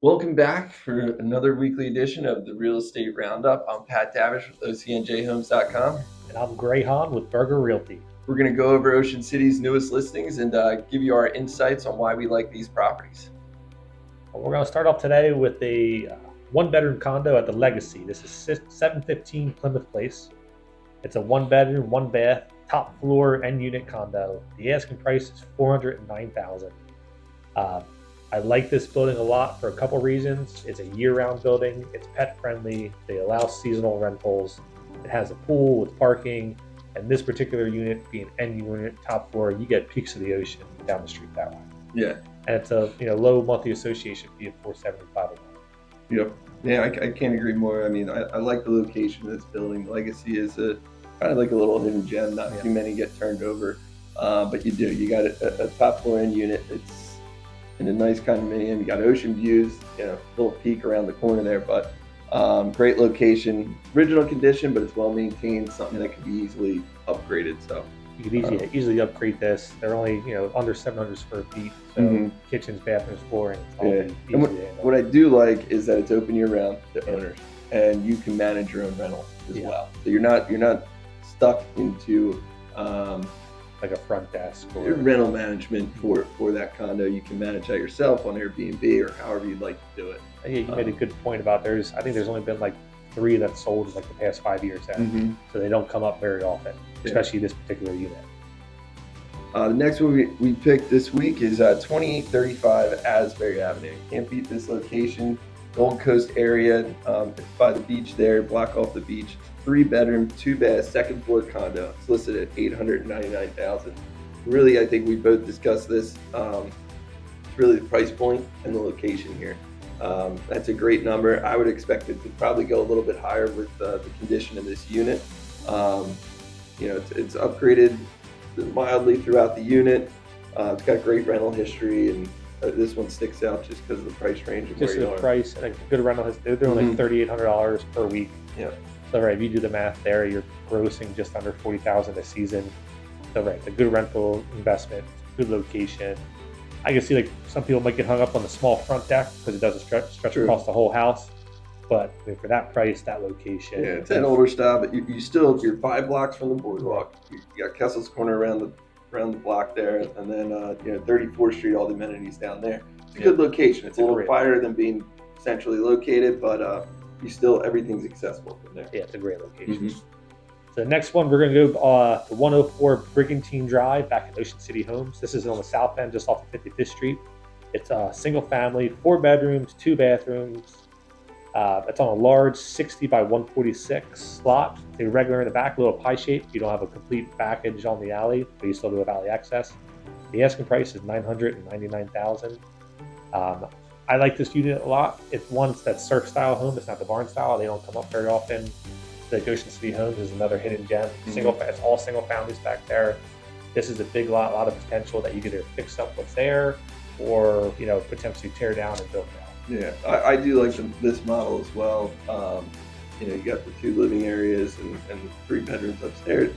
Welcome back for another weekly edition of the Real Estate Roundup. I'm Pat Davish with OCNJHomes.com. And I'm Gray Haenn with Burger Realty. We're going to go over Ocean City's newest listings and give you our insights on why we like these properties. We're going to start off today with a one-bedroom condo at the Legacy. This is 715 Plymouth Place. It's a one-bedroom, one-bath, top floor and unit condo. The asking price is $409,000. I like this building a lot for a couple reasons. It's a year-round building. It's pet-friendly. They allow seasonal rentals. It has a pool with parking. And this particular unit, being N unit, top floor, you get peaks of the ocean down the street that way. Yeah. And it's a low monthly association fee of $475 a month. Yep. Yeah, I can't agree more. I mean, I like the location of this building. Legacy is kind of like a little hidden gem. Not too many get turned over, but you do. You got a top floor N unit. It's in a nice condominium. You got ocean views. Little peak around the corner there, but great location. Original condition, but it's well maintained. Something that could be easily upgraded. So you could easily upgrade this. They're only under 700 square feet. So kitchens, bathrooms, flooring. And what I do like is that it's open year round to owners, and you can manage your own rentals as well. So you're not stuck into like a front desk or rental management for that condo. You can manage that yourself on Airbnb or however you'd like to do it. Yeah, you made a good point about I think there's only been like 3 that sold in like the past 5 years now. So they don't come up very often, especially this particular unit. The next one we picked this week is 2835 Asbury Avenue. Can't beat this location. Gold Coast area, by the beach there, block off the beach. 3-bedroom, 2-bath, second floor condo. It's listed at $899,000. Really, I think we both discussed this. It's really the price point and the location here. That's a great number. I would expect it to probably go a little bit higher with the condition of this unit. It's upgraded mildly throughout the unit. It's got great rental history, and this one sticks out just because of the price range. Just the price, and a good rental. They're only $3,800 per week. Yeah. So right, if you do the math there, you're grossing just under $40,000 a season. So right, it's a good rental investment, good location. I can see like some people might get hung up on the small front deck because it doesn't stretch across the whole house. But for that price, that location. Yeah, it's an older style, but you're 5 blocks from the boardwalk. You got Kessel's Corner around the block there, and then 34th Street, all the amenities down there. It's a good location. It's a little quieter than being centrally located, but everything's accessible from there. Yeah, it's a great location. So the next one, we're going to go to 104 Brigantine Drive back in Ocean City Homes. This is on the south end, just off of 55th Street. It's a single family, 4 bedrooms, 2 bathrooms. It's on a large 60 by 146 lot. It's irregular in the back, a little pie shape. You don't have a complete package on the alley, but you still do have alley access. The asking price is $999,000. I like this unit a lot. It's one that's surf style home. It's not the barn style. They don't come up very often. The Ocean City Homes is another hidden gem. It's all single families back there. This is a big lot, a lot of potential that you could either fix up what's there or potentially tear down and build out. Yeah, I do like this model as well. You got the 2 living areas and 3 bedrooms upstairs.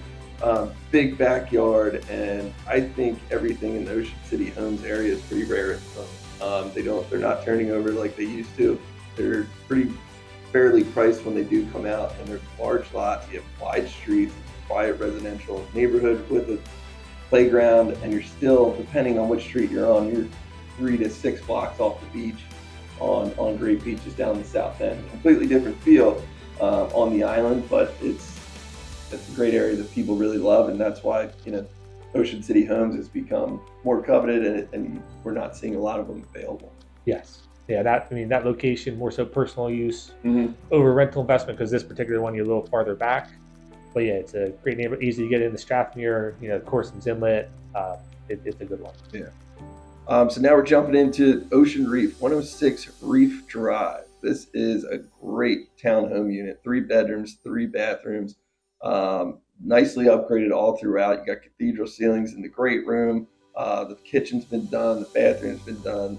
Big backyard, and I think everything in the Ocean City Homes area is pretty rare. They're not turning over like they used to. They're pretty fairly priced when they do come out, and they're large lots. You have wide streets, quiet residential neighborhood with a playground, and you're still, depending on which street you're on, you're 3 to 6 blocks off the beach on great beaches down the south end. Completely different feel on the island, but it's a great area that people really love, and that's why Ocean City Homes has become more coveted, and we're not seeing a lot of them available. Yes. Yeah, that location, more so personal use over rental investment, because this particular one, you're a little farther back. But yeah, it's a great neighborhood, easy to get into Strathmere, Corson's Inlet. It's a good one. Yeah. So now we're jumping into Ocean Reef, 106 Reef Drive. This is a great townhome unit, 3 bedrooms, 3 bathrooms, nicely upgraded all throughout. You got cathedral ceilings in the great room. The kitchen's been done, the bathroom's been done,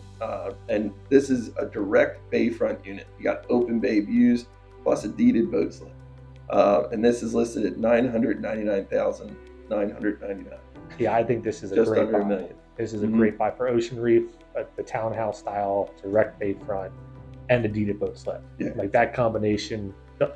and this is a direct bayfront unit. You got open bay views plus a deeded boat slip, and this is listed at $999,999. Yeah, I think this is a just great under buy. $1 million. This is a great buy for Ocean Reef, the townhouse style, direct bayfront. and the deeded boat slip. Yeah. Like that combination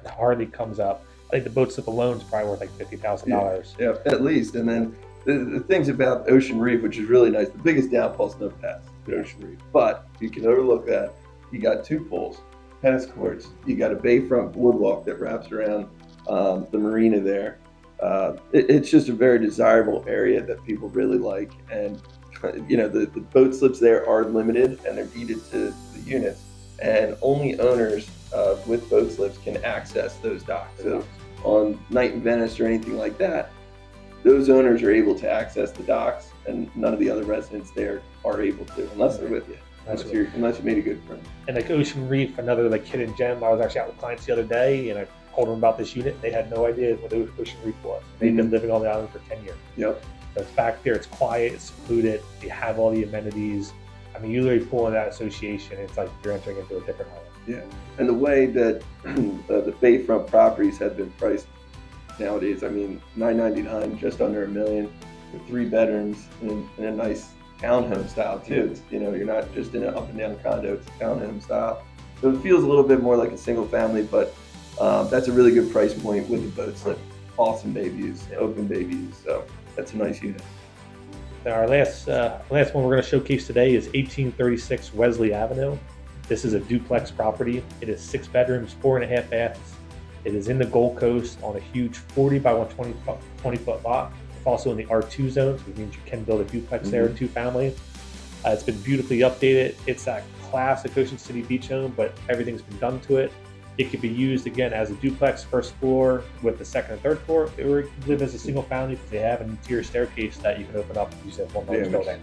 hardly comes up. I think the boat slip alone is probably worth like $50,000. Yeah, at least. And then the things about Ocean Reef, which is really nice, the biggest downfall is no paths at Ocean Reef. But you can overlook that. You got 2 pools, tennis courts. You got a bayfront boardwalk that wraps around the marina there. It's just a very desirable area that people really like. And, the boat slips there are limited and they're deeded to the units. And only owners with boat slips can access those docks. So on Night in Venice or anything like that, those owners are able to access the docks, and none of the other residents there are able to, unless they're with you. Unless you made a good friend. And like Ocean Reef, another like hidden gem. I was actually out with clients the other day, and I told them about this unit. They had no idea what Ocean Reef was. They've been living on the island for 10 years. Yep. So it's back there. It's quiet. It's secluded. You have all the amenities. I mean, you literally pull in that association. It's like you're entering into a different island. Yeah. And the way that the bayfront properties have been priced nowadays, I mean, $999, just under $1 million, with 3 bedrooms in a nice townhome style too. It's, you're not just in an up and down condo, it's a townhome style. So it feels a little bit more like a single family, but that's a really good price point with the boat slip. Awesome bay views, open bay views. So that's a nice unit. Now our last one we're going to showcase today is 1836 Wesley Avenue. This is a duplex property. It is 6 bedrooms, 4.5 baths. It is in the Gold Coast on a huge 40 by 120 foot lot. It's also in the R2 zone, which means you can build a duplex there, 2 family. It's been beautifully updated. It's that classic Ocean City beach home, but everything's been done to it. It could be used again as a duplex first floor with the second and third floor, or it could live as a single family because they have an interior staircase that you can open up and use as one large building.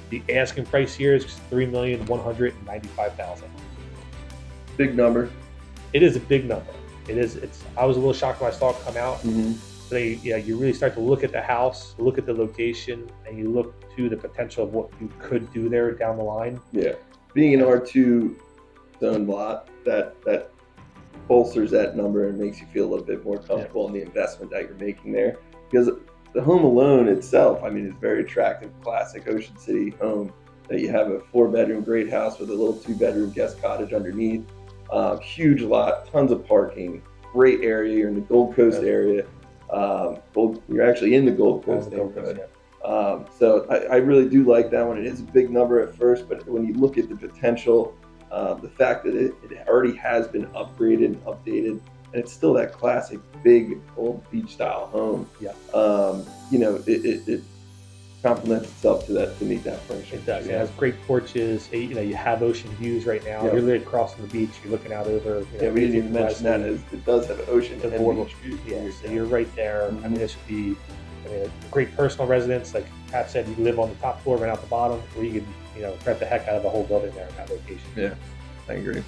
The asking price here is $3,195,000. Big number. It is a big number. It is. I was a little shocked when I saw it come out. So you really start to look at the house, look at the location, and you look to the potential of what you could do there down the line. Yeah, being an R2 zone lot, that bolsters that number and makes you feel a little bit more comfortable in the investment that you're making there. Because the home alone itself, I mean, is very attractive, classic Ocean City home. That you have a 4-bedroom great house with a little 2-bedroom guest cottage underneath. Huge lot, tons of parking, great area. You're in the Gold Coast area. You're actually in the Gold Coast neighborhood. So I really do like that one. It is a big number at first, but when you look at the potential, the fact that it already has been upgraded and updated, and it's still that classic big old beach style home. Yeah. It complements itself to meet that function. It does. It has great porches. You have ocean views right now. You're literally across from the beach. You're looking out over. We didn't even mention that. It does have ocean and beach views. Yeah, so you're right there. I mean, this would be a great personal residence. Like Pat said, you can live on the top floor, right out the bottom, or you can, rent the heck out of the whole building there in that location. Yeah, I agree.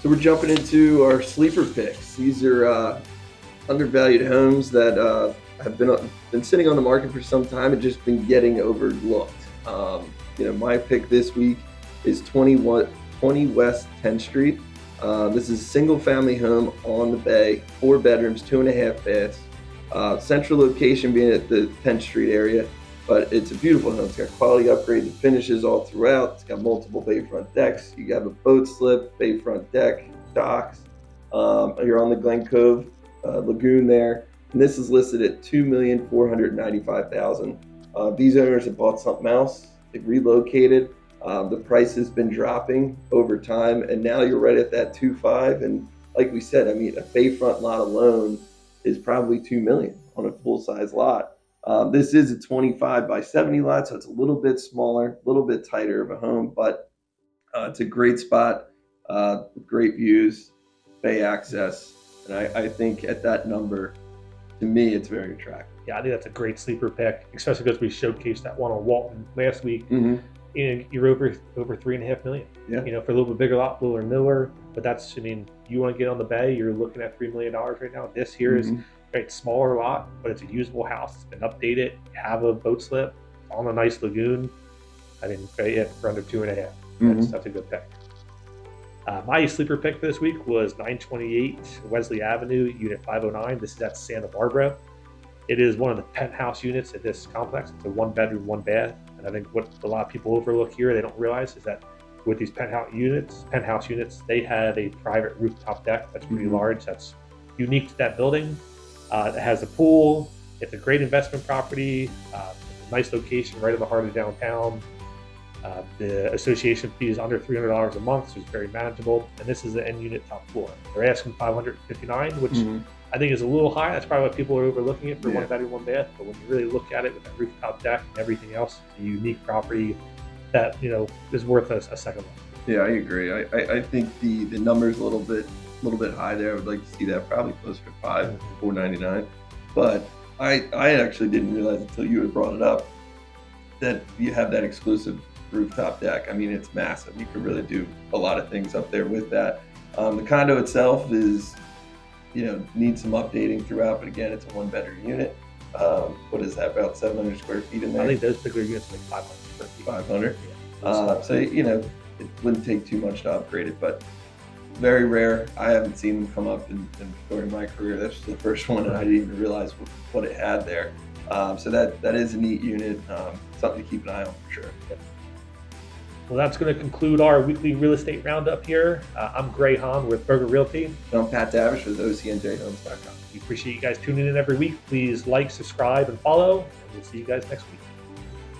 So we're jumping into our sleeper picks. These are undervalued homes that have been sitting on the market for some time and just been getting overlooked. My pick this week is 20 West 10th Street. This is a single family home on the bay, 4 bedrooms, 2.5 baths. Central location being at the 10th Street area, but it's a beautiful home. It's got quality upgraded finishes all throughout. It's got multiple bayfront decks. You have a boat slip, bayfront deck, docks. You're on the Glen Cove Lagoon there. And this is listed at $2,495,000. These owners have bought something else. They've relocated. The price has been dropping over time, and now you're right at that 2.5. And like we said, I mean, a bayfront lot alone is probably $2 million on a full-size lot. This is a 25 by 70 lot, so it's a little bit smaller, a little bit tighter of a home, but it's a great spot, great views, bay access, and I think at that number, to me, it's very attractive. Yeah, I think that's a great sleeper pick, especially because we showcased that one on Walton last week. You're over $3.5 million. Yeah. For a little bit bigger lot, Willer Miller, but that's, you want to get on the bay, you're looking at $3 million right now. This here is a great smaller lot, but it's a usable house. It's been updated. You have a boat slip on a nice lagoon. I mean, for under 2.5. That's a good pick. My sleeper pick for this week was 928 Wesley Avenue, Unit 509. This is at Santa Barbara. It is one of the penthouse units at this complex. It's a 1-bedroom, 1-bath. And I think what a lot of people overlook here, they don't realize, is that with these penthouse units, they have a private rooftop deck that's pretty large. That's unique to that building. It has a pool. It's a great investment property. Nice location right in the heart of downtown. The association fee is under $300 a month, so it's very manageable. And this is the end unit top floor. They're asking $559, which I think is a little high. That's probably what people are overlooking it for one bedroom, one bath. But when you really look at it with that rooftop deck and everything else, it's a unique property that is worth a second look. Yeah, I agree. I think the number's a little bit high there. I would like to see that probably closer to $499. But I actually didn't realize until you had brought it up that you have that exclusive rooftop deck. I mean, it's massive. You could really do a lot of things up there with that. The condo itself is, needs some updating throughout, but again, it's a one bedroom unit. What is that, about 700 square feet in there? I think those particular units are like 500 square feet. 500. So it wouldn't take too much to upgrade it, but very rare. I haven't seen them come up during my career. That's the first one, and I didn't even realize what it had there. So that is a neat unit. Something to keep an eye on for sure. Well, that's going to conclude our weekly real estate roundup here. I'm Gray Haenn with Berger Realty. I'm Pat Davish with OCNJHomes.com. We appreciate you guys tuning in every week. Please like, subscribe, and follow, and we'll see you guys next week.